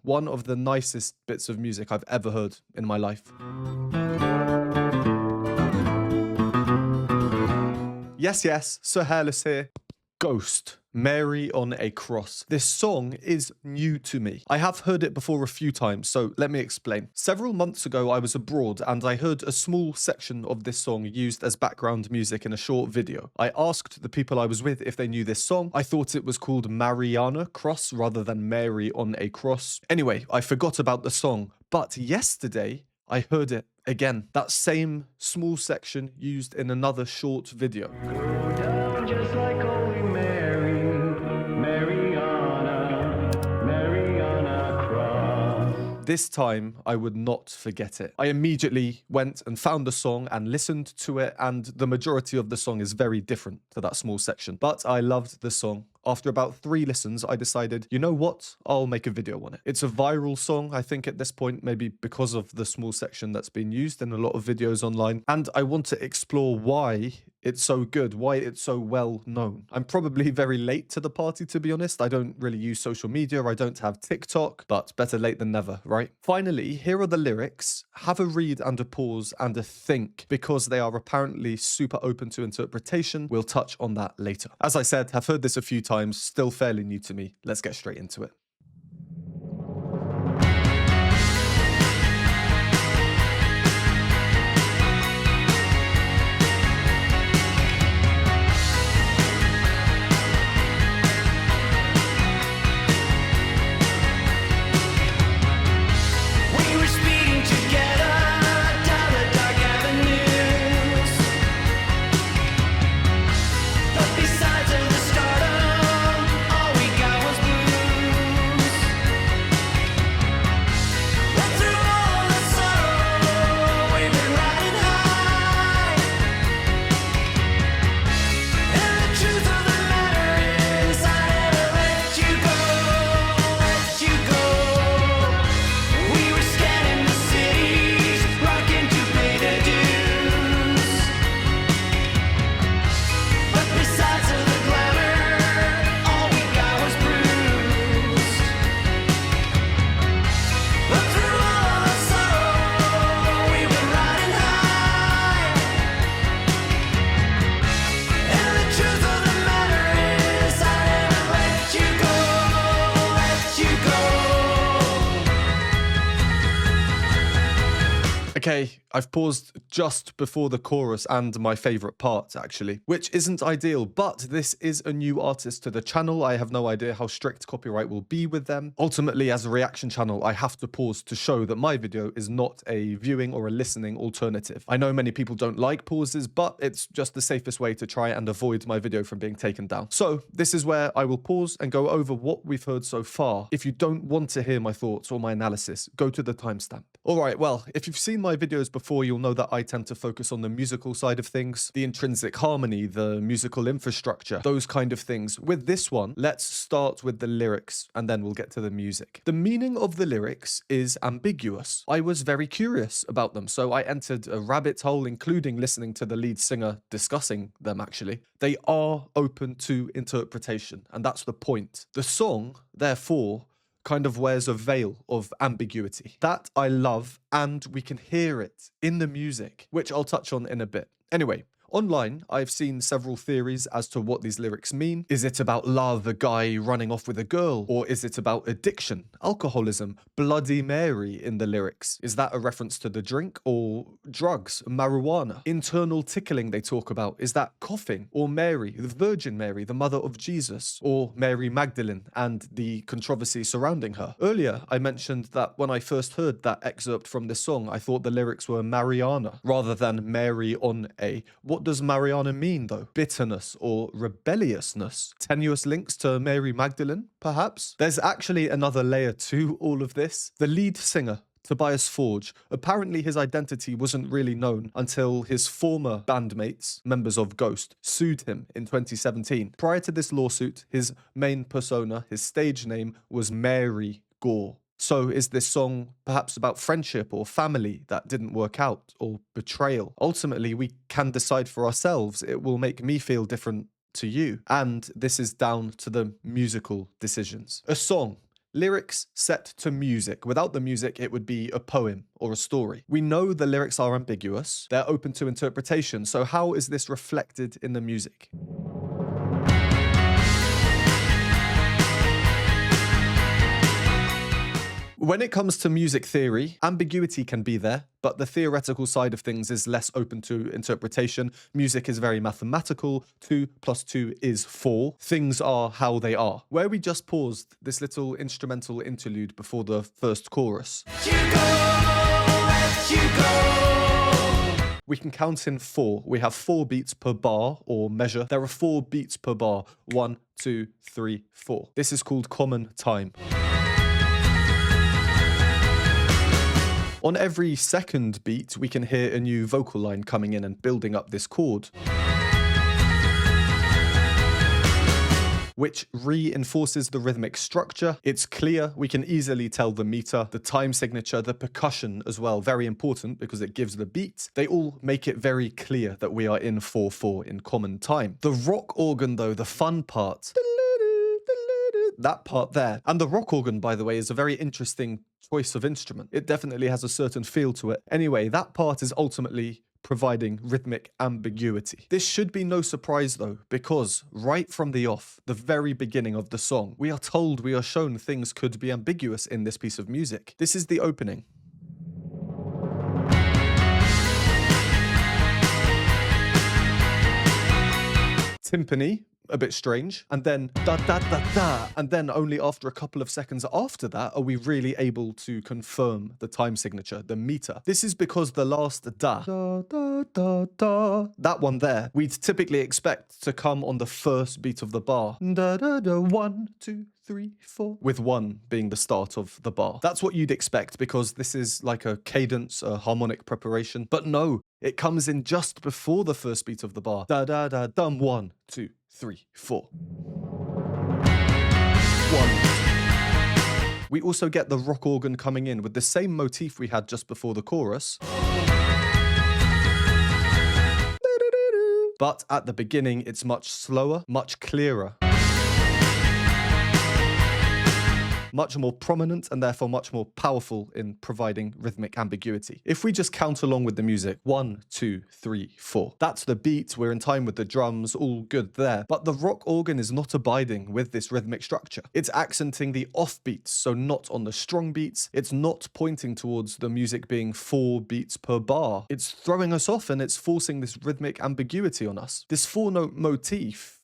one of the nicest bits of music I've ever heard in my life. Yes, Sir Hairless here. Ghost, Mary on a Cross. This song is new to me. I have heard it before a few times, so let me explain. Several months ago, I was abroad and I heard a small section of this song used as background music in a short video. I asked the people I was with if they knew this song. I thought it was called Mariana Cross rather than Mary on a Cross. Anyway, I forgot about the song, but yesterday I heard it again. That same small section used in another short video. Go down just like Holy Mary, Mariana Cross. This time, I would not forget it. I immediately went and found the song and listened to it, and the majority of the song is very different to that small section. But I loved the song. After about 3 listens, I decided, you know what? I'll make a video on it. It's a viral song, I think, at this point, maybe because of the small section that's been used in a lot of videos online. And I want to explore why it's so good, why it's so well known. I'm probably very late to the party, to be honest. I don't really use social media. I don't have TikTok, but better late than never, right? Finally, here are the lyrics. Have a read and a pause and a think, because they are apparently super open to interpretation. We'll touch on that later. As I said, I've heard this a few times. Still fairly new to me. Let's get straight into it. Okay, I've paused just before the chorus and my favorite part, actually, which isn't ideal, but this is a new artist to the channel. I have no idea how strict copyright will be with them. Ultimately, as a reaction channel, I have to pause to show that my video is not a viewing or a listening alternative. I know many people don't like pauses, but it's just the safest way to try and avoid my video from being taken down. So this is where I will pause and go over what we've heard so far. If you don't want to hear my thoughts or my analysis, go to the timestamp. All right, well, if you've seen my videos before, you'll know that I tend to focus on the musical side of things, the intrinsic harmony, the musical infrastructure, those kind of things. With this one, let's start with the lyrics and then we'll get to the music. The meaning of the lyrics is ambiguous. I was very curious about them, so I entered a rabbit hole, including listening to the lead singer discussing them, actually. They are open to interpretation, and that's the point. The song, therefore, kind of wears a veil of ambiguity. That I love, and we can hear it in the music, which I'll touch on in a bit. Anyway, online, I've seen several theories as to what these lyrics mean. Is it about love, a guy running off with a girl? Or is it about addiction, alcoholism, Bloody Mary in the lyrics? Is that a reference to the drink or drugs, marijuana? Internal tickling they talk about. Is that coughing? Or Mary, the Virgin Mary, the mother of Jesus? Or Mary Magdalene and the controversy surrounding her? Earlier, I mentioned that when I first heard that excerpt from this song, I thought the lyrics were Mariana rather than Mary on a. What does Mariana mean, though? Bitterness or rebelliousness? Tenuous links to Mary Magdalene, perhaps? There's actually another layer to all of this. The lead singer, Tobias Forge, apparently his identity wasn't really known until his former bandmates, members of Ghost, sued him in 2017. Prior to this lawsuit, his main persona, his stage name, was Mary Gore. So is this song perhaps about friendship or family that didn't work out, or betrayal? Ultimately, we can decide for ourselves. It will make me feel different to you. And this is down to the musical decisions. A song Lyrics set to music. Without the music, it would be a poem or a story. We know the lyrics are ambiguous. They're open to interpretation. So how is this reflected in the music? When it comes to music theory, ambiguity can be there, but the theoretical side of things is less open to interpretation. Music is very mathematical. 2 + 2 is 4. Things are how they are. Where we just paused this little instrumental interlude before the first chorus. We can count in 4. We have 4 beats per bar or measure. There are 4 beats per bar. 1, 2, 3, 4. This is called common time. On every second beat, we can hear a new vocal line coming in and building up this chord, which reinforces the rhythmic structure. It's clear, we can easily tell the meter, the time signature, the percussion as well, very important because it gives the beat. They all make it very clear that we are in 4/4 in common time. The rock organ though, the fun part, that part there. And the rock organ, by the way, is a very interesting choice of instrument. It definitely has a certain feel to it. Anyway, that part is ultimately providing rhythmic ambiguity. This should be no surprise though, because right from the off, the very beginning of the song, we are told, we are shown things could be ambiguous in this piece of music. This is the opening. Timpani, a bit strange, and then da da da da, and then only after a couple of seconds after that are we really able to confirm the time signature, the meter. This is because the last da da da da da, that one there, we'd typically expect to come on the first beat of the bar. Da da da, 1, 2, 3, 4, with 1 being the start of the bar. That's what you'd expect because this is like a cadence, a harmonic preparation. But no, it comes in just before the first beat of the bar. Da da da dum, 1, 2, 3, 4. 1. We also get the rock organ coming in with the same motif we had just before the chorus. But at the beginning, it's much slower, much clearer, much more prominent, and therefore much more powerful in providing rhythmic ambiguity. If we just count along with the music, 1, 2, 3, 4. That's the beat, we're in time with the drums, all good there. But the rock organ is not abiding with this rhythmic structure. It's accenting the off beats, so not on the strong beats. It's not pointing towards the music being 4 beats per bar. It's throwing us off and it's forcing this rhythmic ambiguity on us. This 4-note motif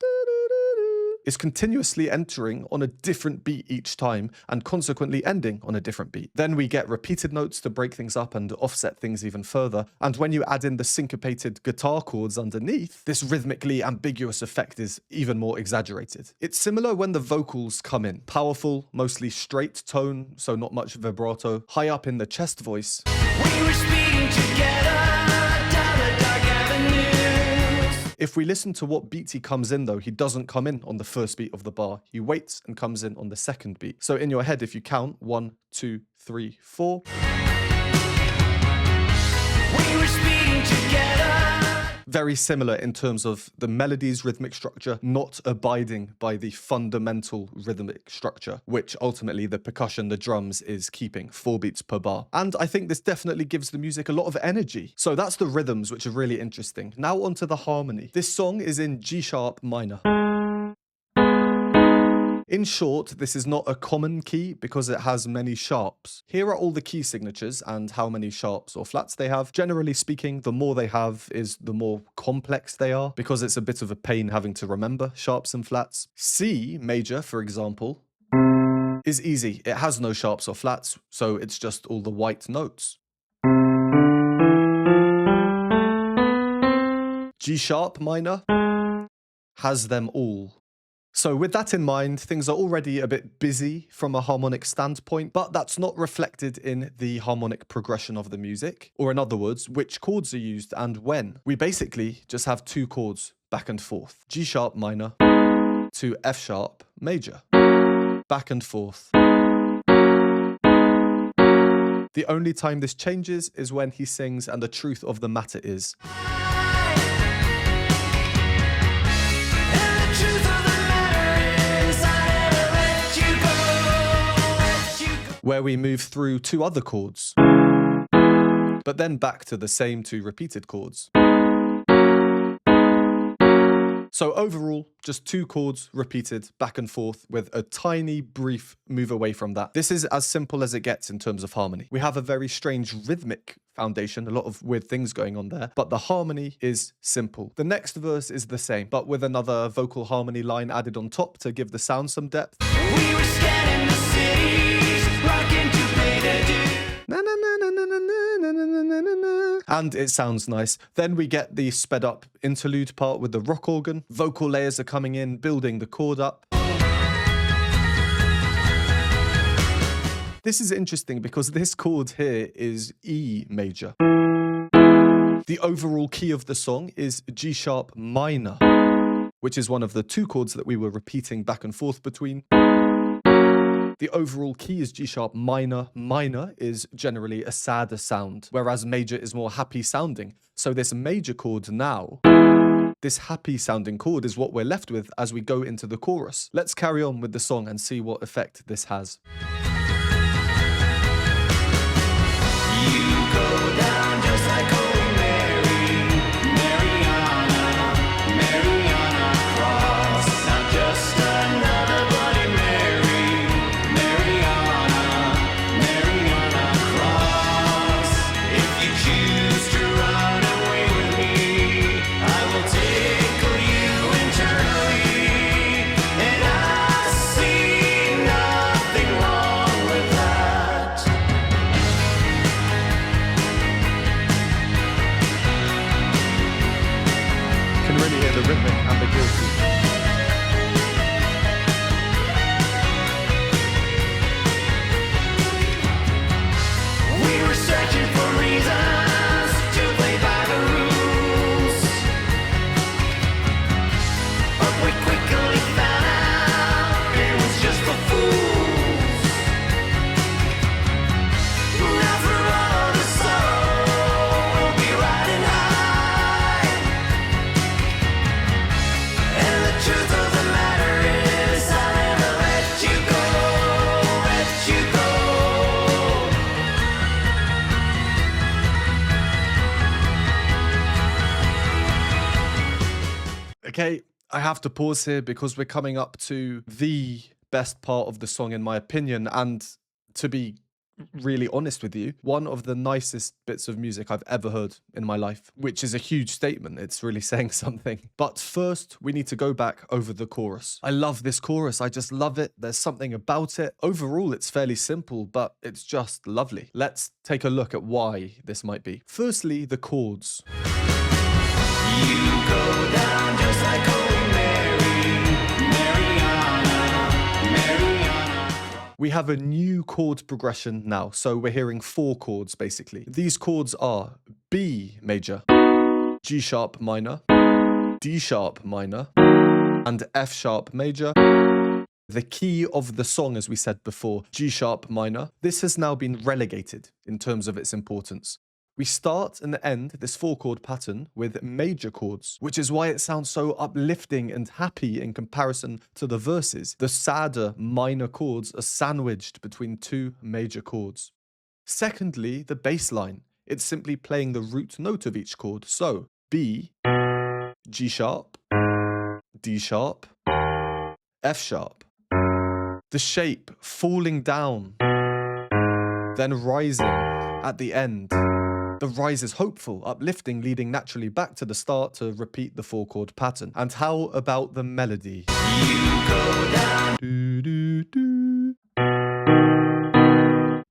is continuously entering on a different beat each time and consequently ending on a different beat. Then we get repeated notes to break things up and offset things even further. And when you add in the syncopated guitar chords underneath, this rhythmically ambiguous effect is even more exaggerated. It's similar when the vocals come in. Powerful, mostly straight tone, so not much vibrato. High up in the chest voice. We were speeding together down the dark avenue. If we listen to what beat he comes in though, he doesn't come in on the first beat of the bar. He waits and comes in on the second beat. So in your head, if you count 1, 2, 3, 4. We were speeding together. Very similar in terms of the melody's rhythmic structure, not abiding by the fundamental rhythmic structure, which ultimately the percussion, the drums is keeping 4 beats per bar. And I think this definitely gives the music a lot of energy. So that's the rhythms, which are really interesting. Now onto the harmony. This song is in G sharp minor. In short, this is not a common key because it has many sharps. Here are all the key signatures and how many sharps or flats they have. Generally speaking, the more they have is the more complex they are because it's a bit of a pain having to remember sharps and flats. C major, for example, is easy. It has no sharps or flats, so it's just all the white notes. G sharp minor has them all. So with that in mind, things are already a bit busy from a harmonic standpoint, but that's not reflected in the harmonic progression of the music, or in other words, which chords are used and when. We basically just have 2 chords back and forth. G sharp minor to F sharp major. Back and forth. The only time this changes is when he sings and the truth of the matter is. where we move through 2 other chords, but then back to the same 2 repeated chords. So overall, just 2 chords repeated back and forth with a tiny brief move away from that. This is as simple as it gets in terms of harmony. We have a very strange rhythmic foundation, a lot of weird things going on there, but the harmony is simple. The next verse is the same, but with another vocal harmony line added on top to give the sound some depth. We were scanning the cities, rocking to pay the dues. Na, na, na, na, na, na, na, na, na, na, na. And it sounds nice. Then we get the sped up interlude part with the rock organ. Vocal layers are coming in, building the chord up. This is interesting because this chord here is E major. The overall key of the song is G sharp minor, which is one of the 2 chords that we were repeating back and forth between. The overall key is G sharp minor. Minor is generally a sadder sound, whereas major is more happy sounding. So this major chord now, this happy sounding chord is what we're left with as we go into the chorus. Let's carry on with the song and see what effect this has. You go down just like Holy Mary, Mariana, Mariana Cross. Not just another Bloody Mary, Mariana, Mariana Cross. If you choose to run away with me, I will tickle you internally, and I see nothing wrong with that. Can really hear the rhythmic ambiguity. We were searching for reasons to play by the rules, but we quickly found out it was just for fools. Now for all the sorrow, we'll be riding high, and the truth of the matter is I'll never let you go, let you go. Okay, I have to pause here because we're coming up to the best part of the song in my opinion, and to be really honest with you, one of the nicest bits of music I've ever heard in my life, which is a huge statement. It's really saying something. But first, we need to go back over the chorus. I love this chorus. I just love it. There's something about it. Overall, it's fairly simple, but it's just lovely. Let's take a look at why this might be. Firstly, the chords. You go down just like Holy Mary, Mariana, Mariana. We have a new chord progression now, so we're hearing 4 chords basically. These chords are B major, G sharp minor, D sharp minor, and F sharp major. The key of the song, as we said before, G sharp minor. This has now been relegated in terms of its importance. We start and end this 4-chord pattern with major chords, which is why it sounds so uplifting and happy in comparison to the verses. The sadder minor chords are sandwiched between 2 major chords. Secondly, the bass line. It's simply playing the root note of each chord. So, B, G sharp, D sharp, F sharp. The shape falling down, then rising at the end. The rise is hopeful, uplifting, leading naturally back to the start to repeat the 4-chord pattern. And how about the melody? You go down. Do, do, do.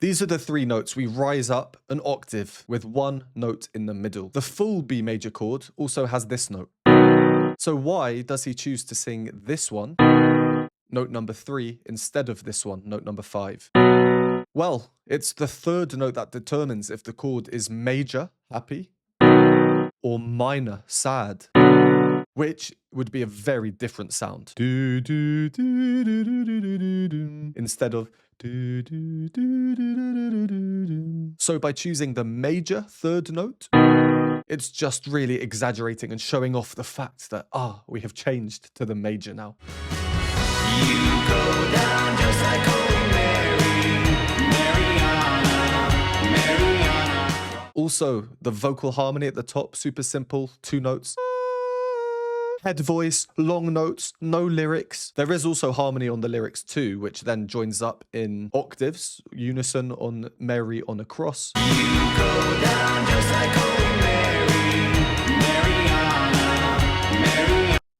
These are the 3 notes. We rise up an octave with 1 note in the middle. The full B major chord also has this note. So why does he choose to sing this one, note number 3, instead of this one, note number 5? Well, it's the 3rd note that determines if the chord is major, happy, or minor, sad, which would be a very different sound. Do, do, do, do, do, do, do, do, instead of do, do, do, do, do, do, do, do. So by choosing the major 3rd note, it's just really exaggerating and showing off the fact that, we have changed to the major now. You go down just like Holy Mary, Mariana. Also, the vocal harmony at the top, super simple, 2 notes. Head voice, long notes, no lyrics. There is also harmony on the lyrics too, which then joins up in octaves, unison on Mary on a Cross. Go down just like Holy Mary, Mariana.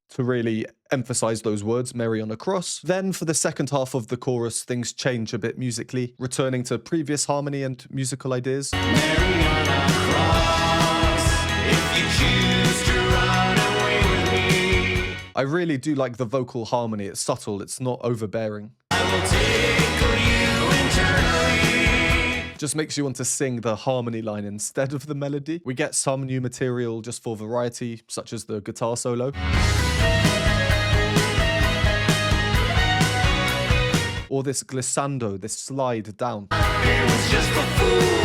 To really emphasize those words, Mary on a Cross. Then for the second half of the chorus, things change a bit musically, returning to previous harmony and musical ideas. Mary on a cross, if you choose to run away with me, I really do like the vocal harmony. It's subtle, it's not overbearing. I will tickle you internally. Just makes you want to sing the harmony line instead of the melody. We get some new material just for variety, such as the guitar solo. Or this glissando, this slide down. It was just for fools.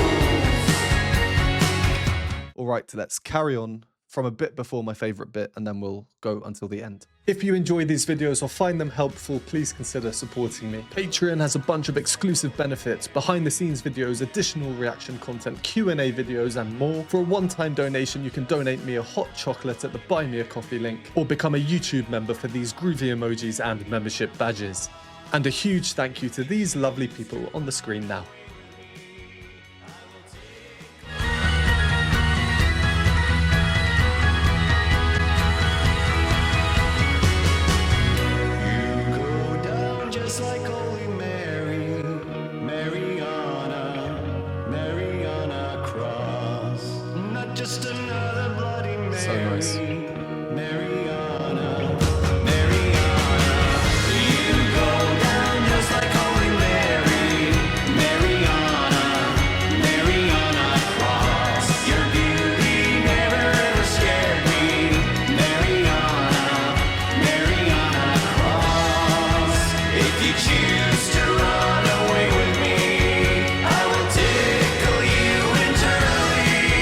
All right, let's carry on from a bit before my favorite bit, and then we'll go until the end. If you enjoy these videos or find them helpful, please consider supporting me. Patreon has a bunch of exclusive benefits, behind the scenes videos, additional reaction content, Q&A videos, and more. For a one-time donation, you can donate me a hot chocolate at the Buy Me a Coffee link, or become a YouTube member for these groovy emojis and membership badges. And a huge thank you to these lovely people on the screen now. Go down just like Holy Mary, Mariana cross. Not just another Bloody Mary. So nice. Mariana. You go down just like Holy Mary, Mariana cross. Your beauty never ever scared me, Mariana cross. If you choose to run away with me, I will tickle you internally,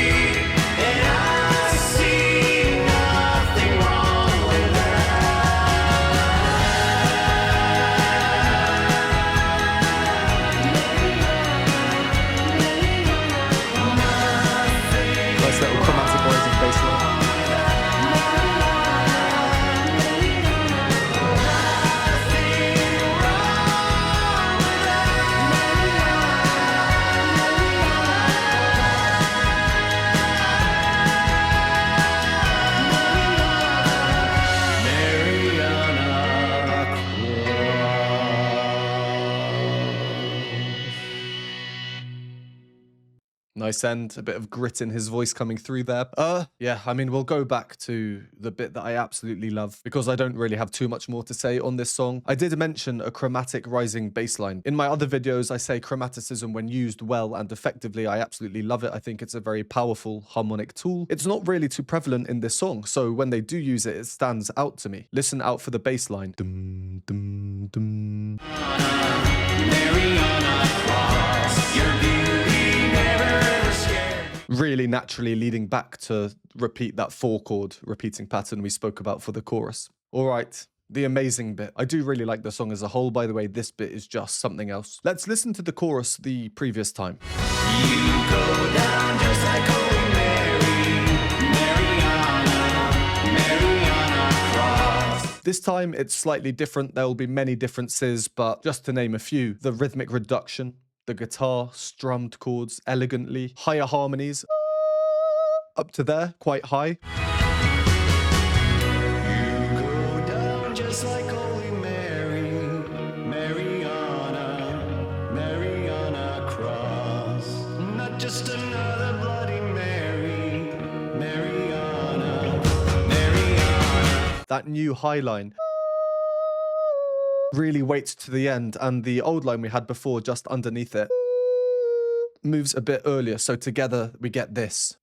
and I see nothing wrong with Nice little chromatic rising bass line. Nice end, a bit of grit in his voice coming through there. Yeah, I mean, we'll go back to the bit that I absolutely love because I don't really have too much more to say on this song. I did mention a chromatic rising bass line. In my other videos, I say chromaticism when used well and effectively. I absolutely love it. I think it's a very powerful harmonic tool. It's not really too prevalent in this song, so when they do use it, it stands out to me. Listen out for the bass line. Dum, dum, dum. Mariana cross. Your beauty never ever scared. Really naturally leading back to repeat that 4-chord repeating pattern we spoke about for the chorus. All right, the amazing bit. I do really like the song as a whole, by the way. This bit is just something else. Let's listen to the chorus the previous time. You go down just like Holy Mary, Mariana cross. This time it's slightly different. There will be many differences, but just to name a few, the rhythmic reduction, the guitar strummed chords elegantly, higher harmonies up to there, quite high. You go down just like Holy Mary, Mariana cross. Not just another Bloody Mary, Mariana. That new high line really waits to the end, and the old line we had before just underneath it moves a bit earlier, so together we get this.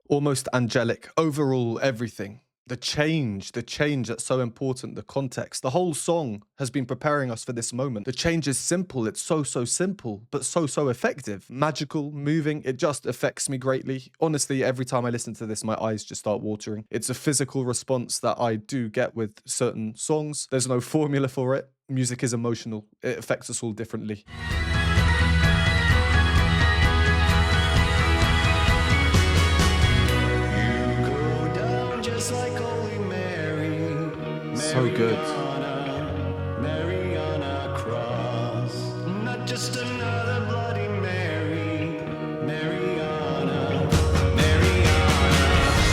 Almost angelic. Overall, everything. The change that's so important, the context. The whole song has been preparing us for this moment. The change is simple. It's so simple, but so effective. Magical, moving. It just affects me greatly. Honestly, every time I listen to this, my eyes just start watering. It's a physical response that I do get with certain songs. There's no formula for it. Music is emotional. It affects us all differently. So good. Mary on a cross. Not just another Bloody Mary. Mariana,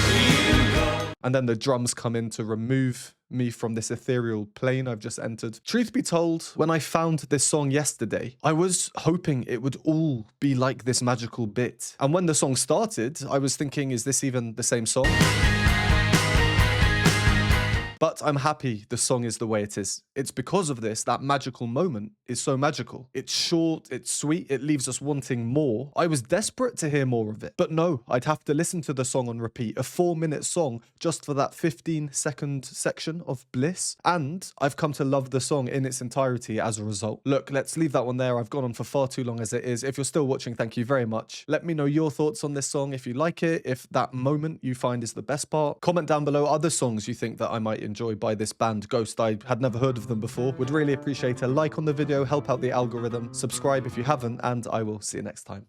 you go. And then the drums come in to remove me from this ethereal plane I've just entered. Truth be told, when I found this song yesterday, I was hoping it would all be like this magical bit. And when the song started, I was thinking, is this even the same song? But I'm happy the song is the way it is. It's because of this that magical moment is so magical. It's short, it's sweet, it leaves us wanting more. I was desperate to hear more of it. But no, I'd have to listen to the song on repeat, a 4-minute song just for that 15-second section of bliss. And I've come to love the song in its entirety as a result. Look, let's leave that one there. I've gone on for far too long as it is. If you're still watching, thank you very much. Let me know your thoughts on this song, if you like it, if that moment you find is the best part. Comment down below other songs you think that I might enjoy by this band Ghost. I had never heard of them before. Would really appreciate a like on the video, help out the algorithm, subscribe if you haven't, and I will see you next time.